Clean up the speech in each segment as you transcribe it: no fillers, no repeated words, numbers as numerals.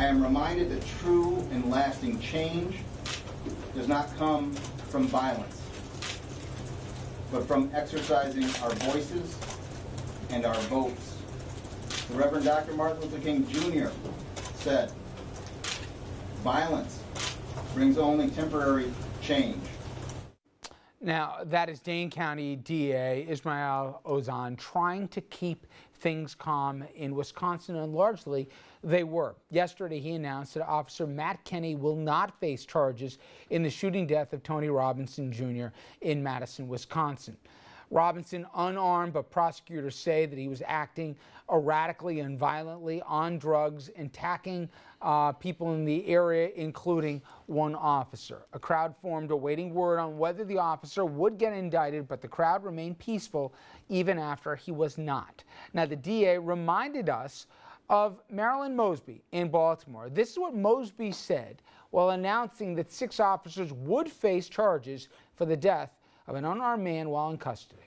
I am reminded that true and lasting change does not come from violence, but from exercising our voices and our votes. The Reverend Dr. Martin Luther King Jr. said, "Violence brings only temporary change." Now, that is Dane County DA Ismail Ozan trying to keep things calm in Wisconsin, and largely they were. Yesterday, he announced that Officer Matt Kenney will not face charges in the shooting death of Tony Robinson Jr. in Madison, Wisconsin. Robinson, unarmed, but prosecutors say that he was acting erratically and violently on drugs, attacking people in the area, including one officer. A crowd formed awaiting word on whether the officer would get indicted, but the crowd remained peaceful even after he was not. Now, the DA reminded us of Marilyn Mosby in Baltimore. This is what Mosby said while announcing that 6 officers would face charges for the death of an unarmed man while in custody.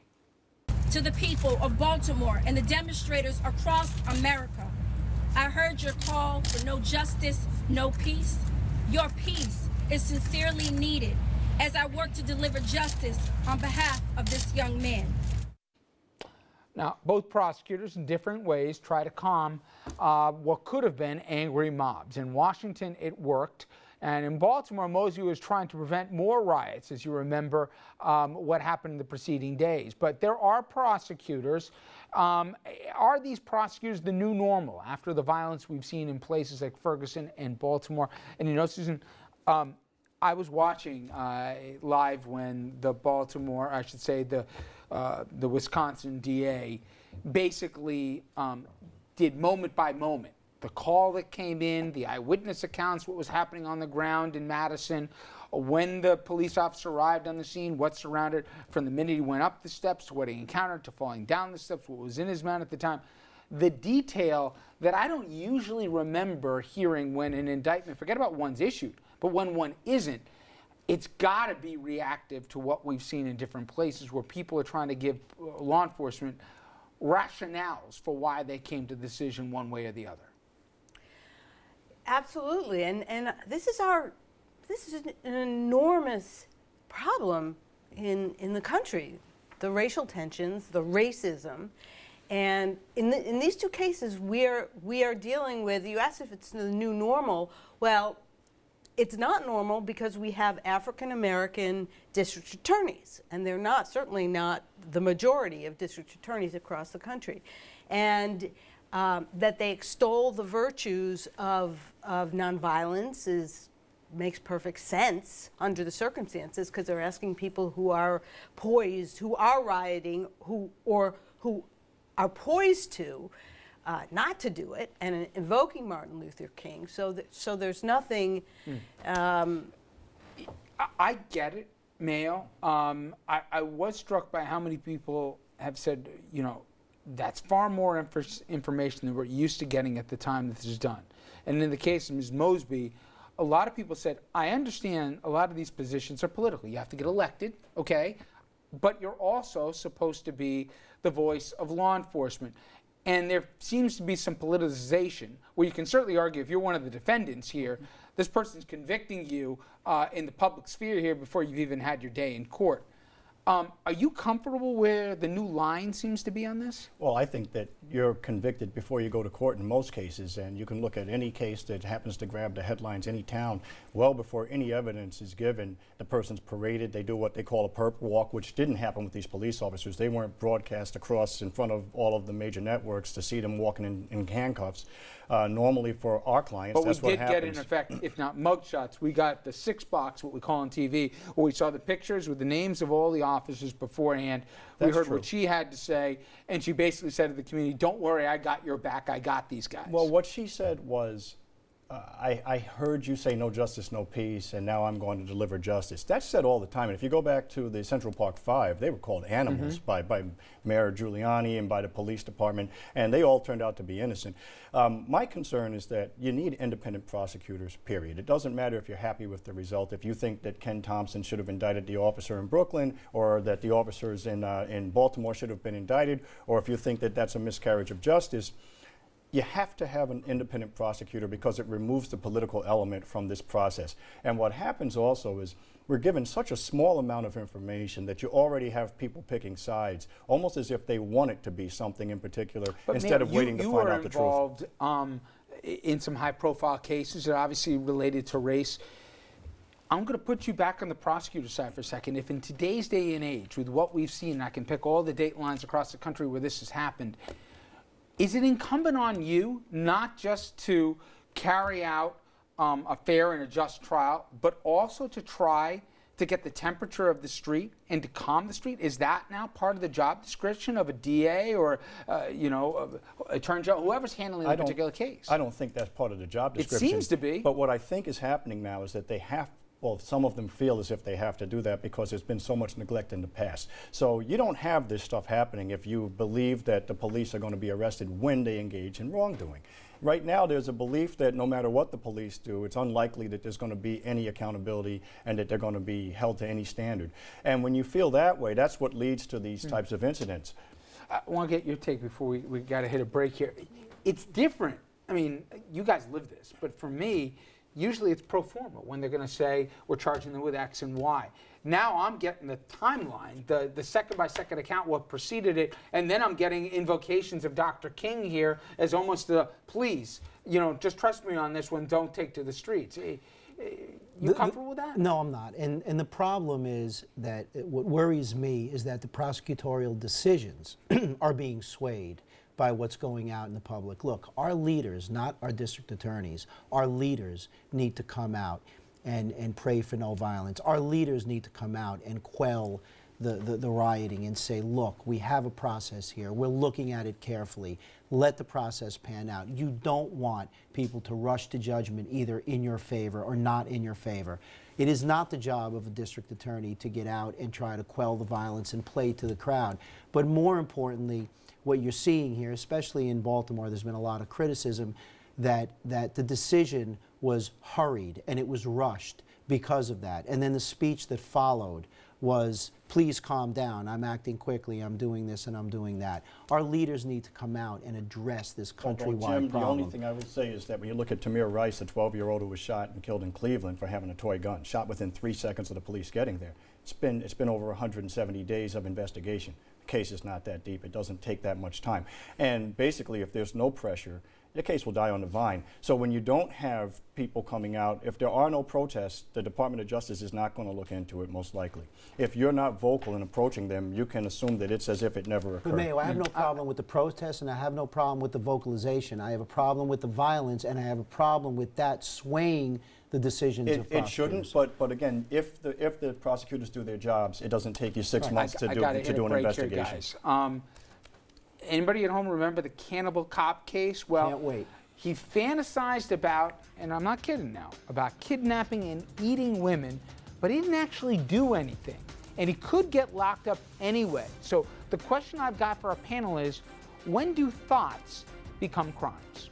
To the people of Baltimore and the demonstrators across America, I heard your call for no justice, no peace. Your peace is sincerely needed as I work to deliver justice on behalf of this young man. Now, both prosecutors in different ways try to calm what could have been angry mobs. In Washington, it worked. And in Baltimore, Mosby was trying to prevent more riots, as you remember what happened in the preceding days. But there are prosecutors. Are these prosecutors the new normal after the violence we've seen in places like Ferguson and Baltimore? And you know, Susan, I was watching live when the Baltimore, I should say, the Wisconsin DA basically did moment by moment. The call that came in, the eyewitness accounts, what was happening on the ground in Madison, when the police officer arrived on the scene, what surrounded, from the minute he went up the steps to what he encountered to falling down the steps, what was in his mouth at the time. The detail that I don't usually remember hearing when an indictment, forget about one's issued, but when one isn't, it's got to be reactive to what we've seen in different places where people are trying to give law enforcement rationales for why they came to the decision one way or the other. Absolutely, and this is an enormous problem in the country, the racial tensions, the racism, and in these 2 cases we are dealing with. You asked if it's the new normal. Well, it's not normal because we have African American district attorneys, and they're certainly not the majority of district attorneys across the country, and that they extol the virtues of nonviolence makes perfect sense under the circumstances, because they're asking people who are poised, who are rioting, who are poised to not to do it, and invoking Martin Luther King. So there's nothing. I get it, Mayo. I was struck by how many people have said, you know, that's far more information than we're used to getting at the time that this is done. And in the case of Ms. Mosby, a lot of people said, I understand a lot of these positions are political. You have to get elected, okay? But you're also supposed to be the voice of law enforcement. And there seems to be some politicization where you can certainly argue, if you're one of the defendants here, this person's convicting you in the public sphere here before you've even had your day in court. Are you comfortable where the new line seems to be on this? Well, I think that you're convicted before you go to court in most cases, and you can look at any case that happens to grab the headlines, any town, well before any evidence is given, the person's paraded. They do what they call a perp walk, which didn't happen with these police officers. They weren't broadcast across in front of all of the major networks to see them walking in handcuffs. Normally for our clients, that's what happens. But we did get, in effect, if not mugshots, we got the 6-box, what we call on TV, where we saw the pictures with the names of all the officers beforehand. We heard what she had to say, and she basically said to the community, don't worry, I got your back, I got these guys. Well, what she said was, I heard you say no justice, no peace, and now I'm going to deliver justice. That's said all the time. And if you go back to the Central Park 5, they were called animals by Mayor Giuliani and by the police department, and they all turned out to be innocent. My concern is that you need independent prosecutors, period. It doesn't matter if you're happy with the result. If you think that Ken Thompson should have indicted the officer in Brooklyn, or that the officers in Baltimore should have been indicted, or if you think that that's a miscarriage of justice, You have to have an independent prosecutor because it removes the political element from this process. And what happens also is we're given such a small amount of information that you already have people picking sides, almost as if they want it to be something in particular, But instead of waiting to find out the truth. You were involved in some high-profile cases that are obviously related to race. I'm going to put you back on the prosecutor side for a second. If in today's day and age, with what we've seen, I can pick all the date lines across the country where this has happened, is it incumbent on you not just to carry out a fair and a just trial, but also to try to get the temperature of the street and to calm the street? Is that now part of the job description of a DA or, attorney general, whoever's handling a particular case? I don't think that's part of the job description. It seems to be. But what I think is happening now is that they have, well, some of them feel as if they have to do that because there's been so much neglect in the past. So you don't have this stuff happening if you believe that the police are going to be arrested when they engage in wrongdoing. Right now, there's a belief that no matter what the police do, it's unlikely that there's going to be any accountability and that they're going to be held to any standard. And when you feel that way, that's what leads to these types of incidents. I want to get your take before we got to hit a break here. It's different. I mean, you guys live this, but for me, usually it's pro forma when they're going to say we're charging them with X and Y. Now I'm getting the timeline, the second-by-second account, what preceded it, and then I'm getting invocations of Dr. King here as almost a, please, just trust me on this one, don't take to the streets. You comfortable with that? No, I'm not. And the problem is that what worries me is that the prosecutorial decisions are being swayed by what's going out in the public. Look, our leaders, not our district attorneys, our leaders need to come out and pray for no violence. Our leaders need to come out and quell the rioting and say, look, we have a process here. We're looking at it carefully. Let the process pan out. You don't want people to rush to judgment either in your favor or not in your favor. It is not the job of a district attorney to get out and try to quell the violence and play to the crowd. But more importantly, what you're seeing here, especially in Baltimore, there's been a lot of criticism that the decision was hurried and it was rushed because of that. And then the speech that followed was, please calm down, I'm acting quickly, I'm doing this and I'm doing that. Our leaders need to come out and address this countrywide Jim, problem. The only thing I would say is that when you look at Tamir Rice, the 12-year-old who was shot and killed in Cleveland for having a toy gun, shot within 3 seconds of the police getting there. It's been over 170 days of investigation. The case is not that deep. It doesn't take that much time. And basically, if there's no pressure, the case will die on the vine. So when you don't have people coming out, if there are no protests, the Department of Justice is not going to look into it, most likely. If you're not vocal in approaching them, you can assume that it's as if it never occurred. But Mayor, I have no problem with the protests and I have no problem with the vocalization. I have a problem with the violence and I have a problem with that swaying the decisions of prosecutors. It shouldn't, but again, if the prosecutors do their jobs, it doesn't take you 6 months to do an investigation. Here, anybody at home remember the Cannibal Cop case? Well, Can't wait. He fantasized about, and I'm not kidding now, about kidnapping and eating women, but he didn't actually do anything. And he could get locked up anyway. So the question I've got for our panel is, when do thoughts become crimes?